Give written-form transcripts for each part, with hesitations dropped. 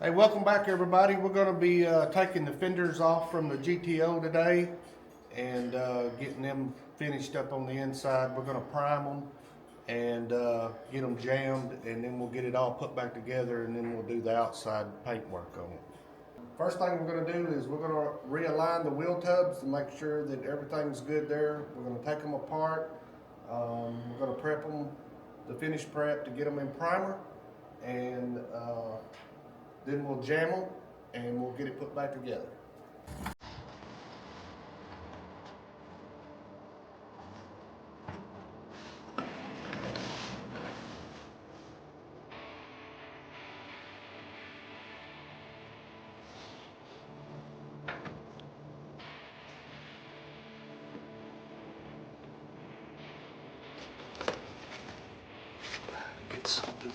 Hey, welcome back everybody. We're going to be taking the fenders off from the GTO today and getting them finished up on the inside. We're going to prime them and get them jammed, and then we'll get it all put back together, and then we'll do the outside paint work on it. First thing we're going to do is we're going to realign the wheel tubs to make sure that everything's good there. We're going to take them apart. We're going to prep them, the finish prep, to get them in primer, and then we'll jam them and we'll get it put back together. Get something.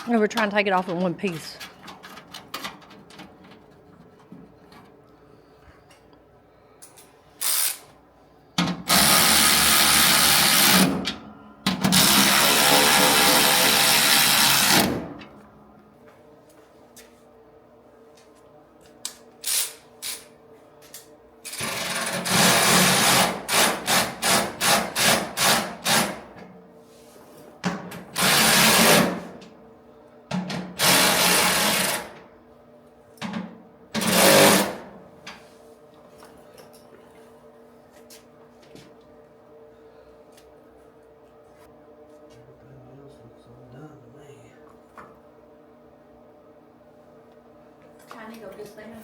And we're trying to take it off in one piece. Trying to go this way now.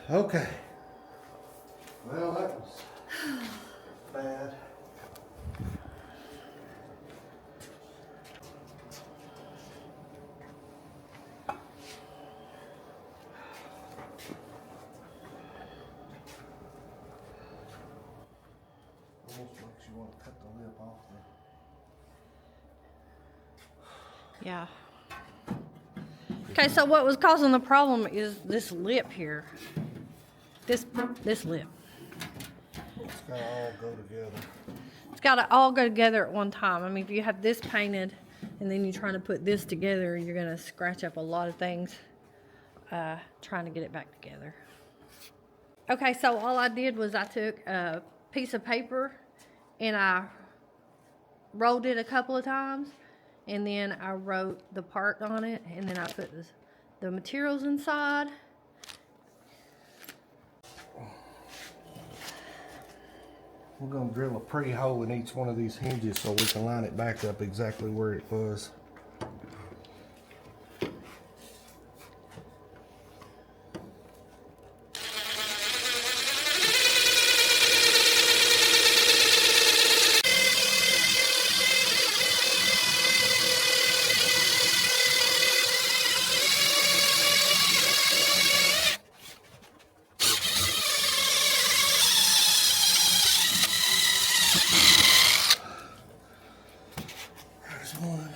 Okay. Well, that was bad. Almost makes you want to cut the lip off there. Yeah. Okay, so what was causing the problem is this lip here. This lip. It's gotta all go together. It's got to all go together at one time. I mean, if you have this painted and then you're trying to put this together, you're going to scratch up a lot of things trying to get it back together. Okay, so all I did was I took a piece of paper and I rolled it a couple of times, and then I wrote the part on it, and then I put the materials inside. We're gonna drill a pre-hole in each one of these hinges so we can line it back up exactly where it was. There's one.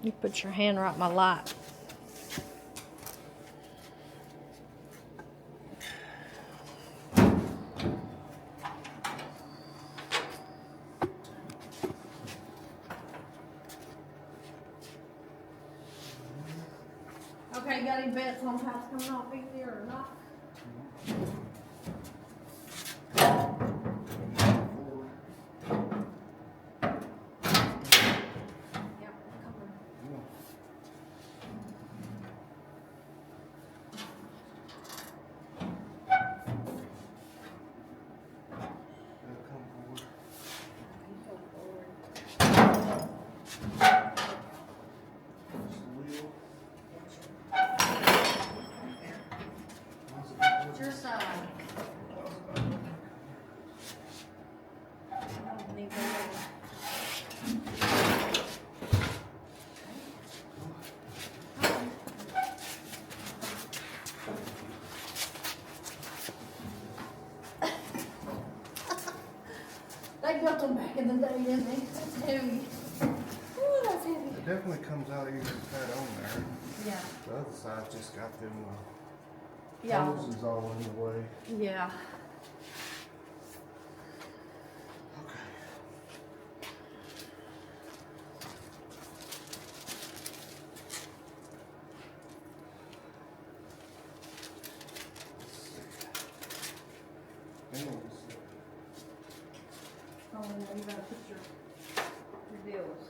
You put your hand right in my light. you got any bets on how it's coming off easier or not? Yep, cover. It's your side. I don't need that. They built them back in the day, didn't they? That's heavy. Ooh, that's heavy. It definitely comes out easier to cut on there. Yeah. The other side just got them Yeah. hoses all in the way. Yeah. Okay. Oh, yeah, you gotta put your bills.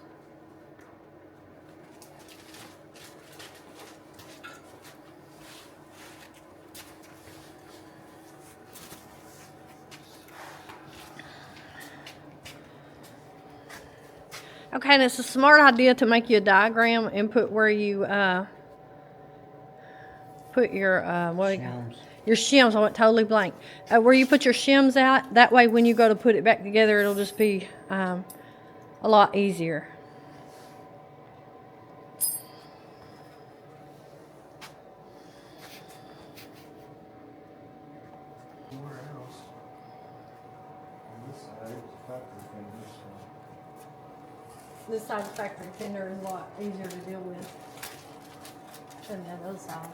Okay, and it's a smart idea to make you a diagram and put where you put your your shims. I went totally blank. Where you put your shims out. That way, when you go to put it back together, it'll just be a lot easier. Where else? On this side, it's factory fenders. This side factory fender is a lot easier to deal with than that other side.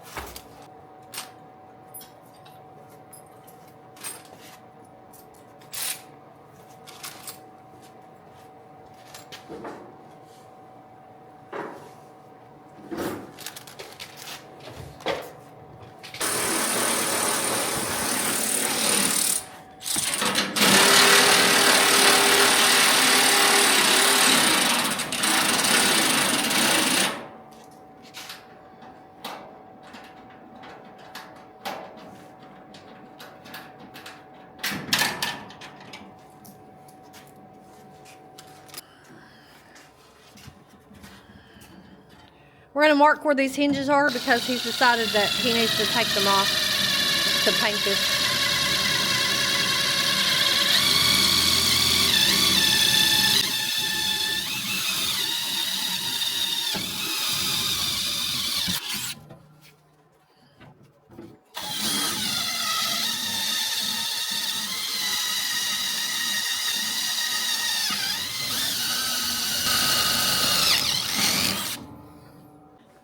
We're going to mark where these hinges are because he's decided that he needs to take them off to paint this.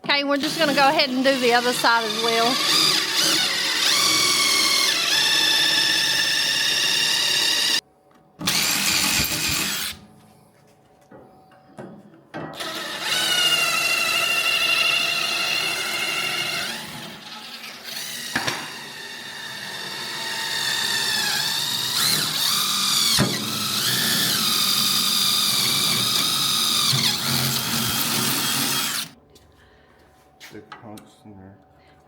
Okay, we're just going to go ahead and do the other side as well. Stick punks in there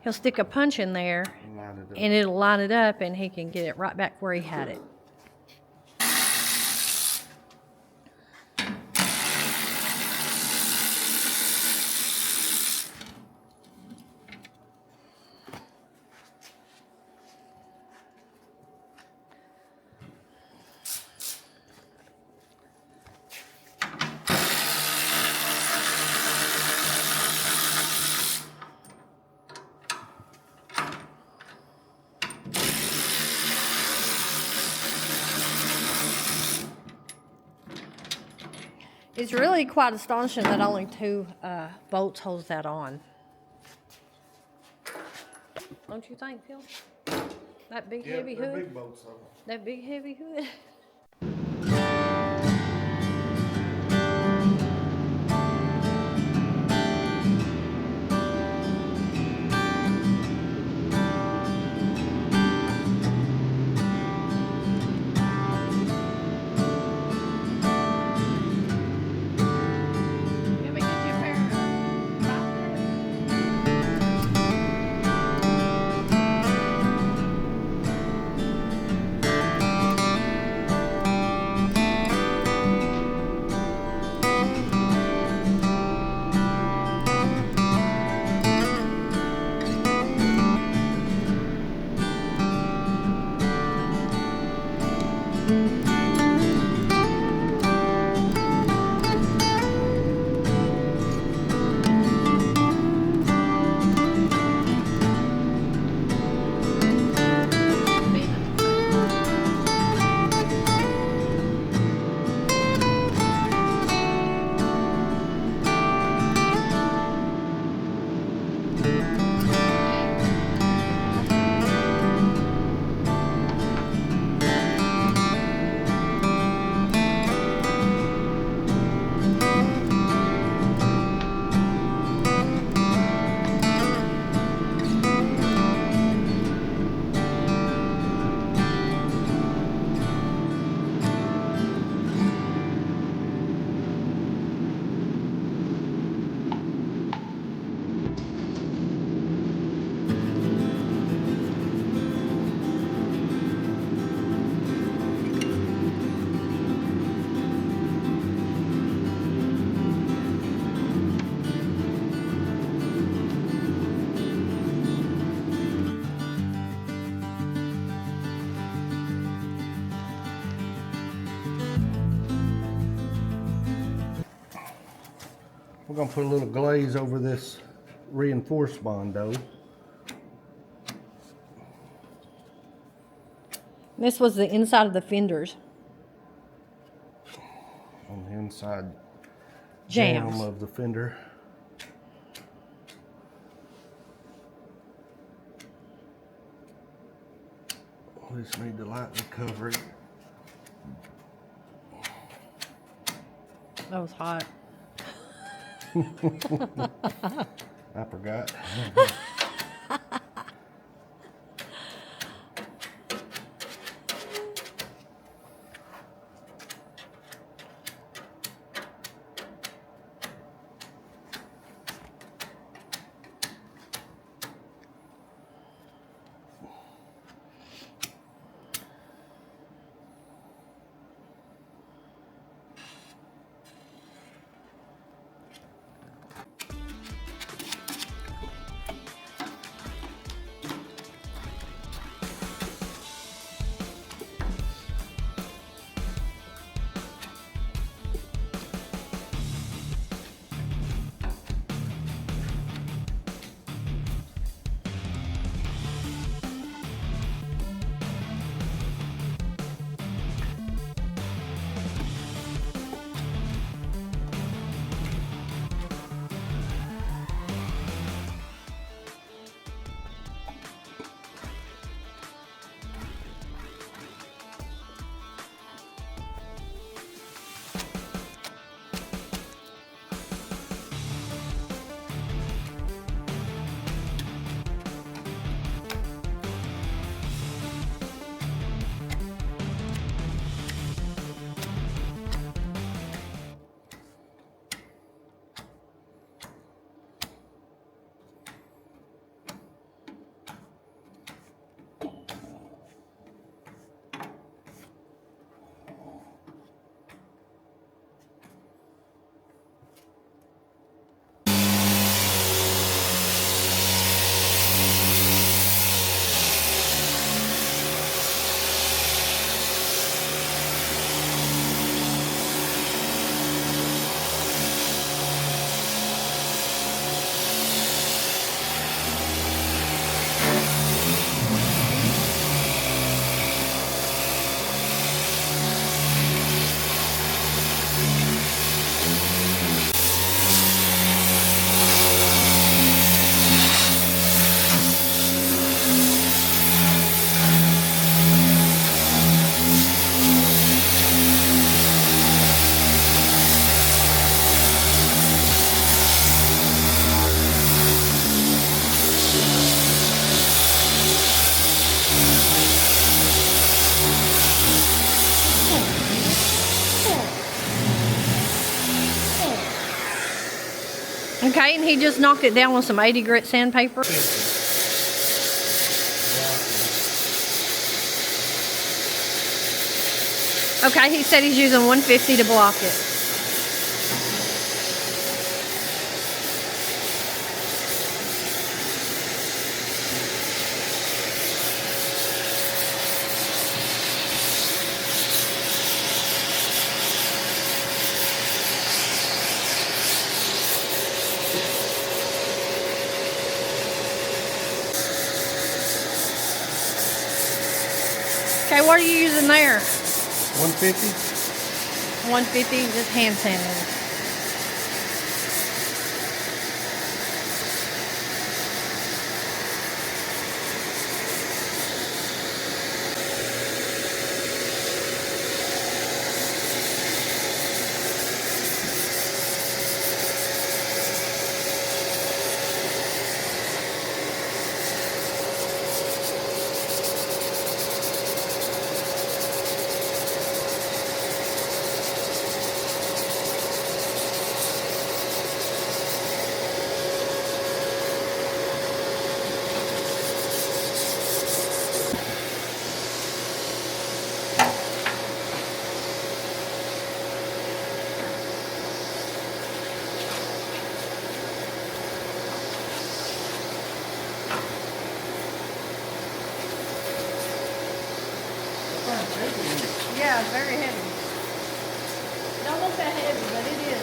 He'll stick a punch in there and line it up. and it'll line it up and he can get it right back where he had it. It's really quite astonishing that only 2 bolts holds that on. Don't you think, Phil? That big heavy they're hood? big bolts though. That big heavy hood? We're gonna put a little glaze over this reinforced Bondo. This was the inside of the fenders. On the inside Jams. jamb of the fender. We just need to lightly cover it. That was hot. I forgot. Okay, and he just knocked it down with some 80 grit sandpaper. Okay, he said he's using 150 to block it. Okay, what are you using there? 150. 150, just hand sanding. Yeah, it's very heavy. It don't look that heavy, but it is.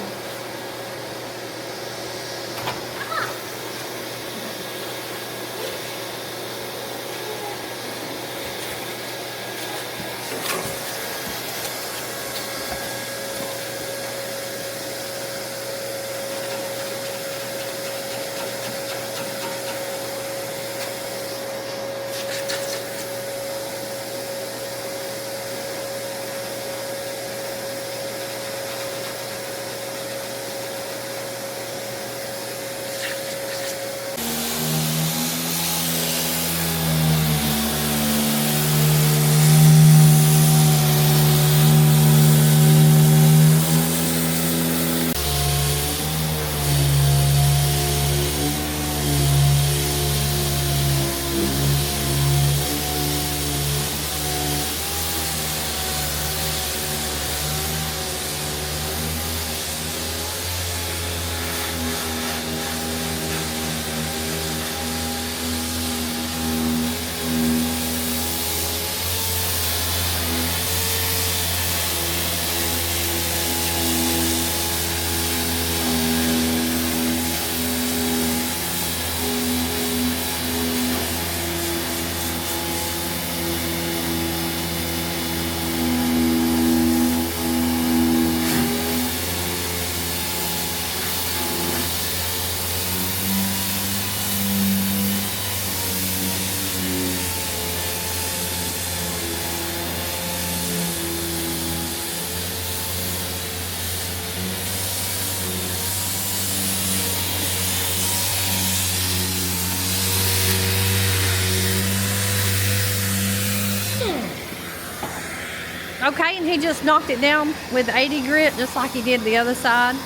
Okay, and he just knocked it down with 80 grit, just like he did the other side.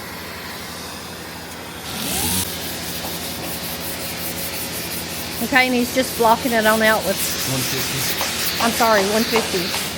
Okay, and he's just blocking it on out with 150. I'm sorry, 150.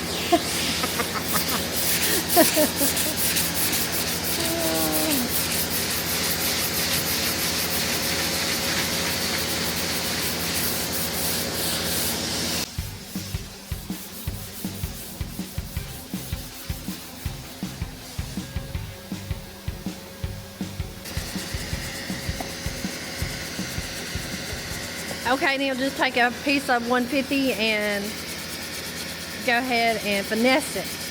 Okay, and he'll just take a piece of 150 and go ahead and finesse it.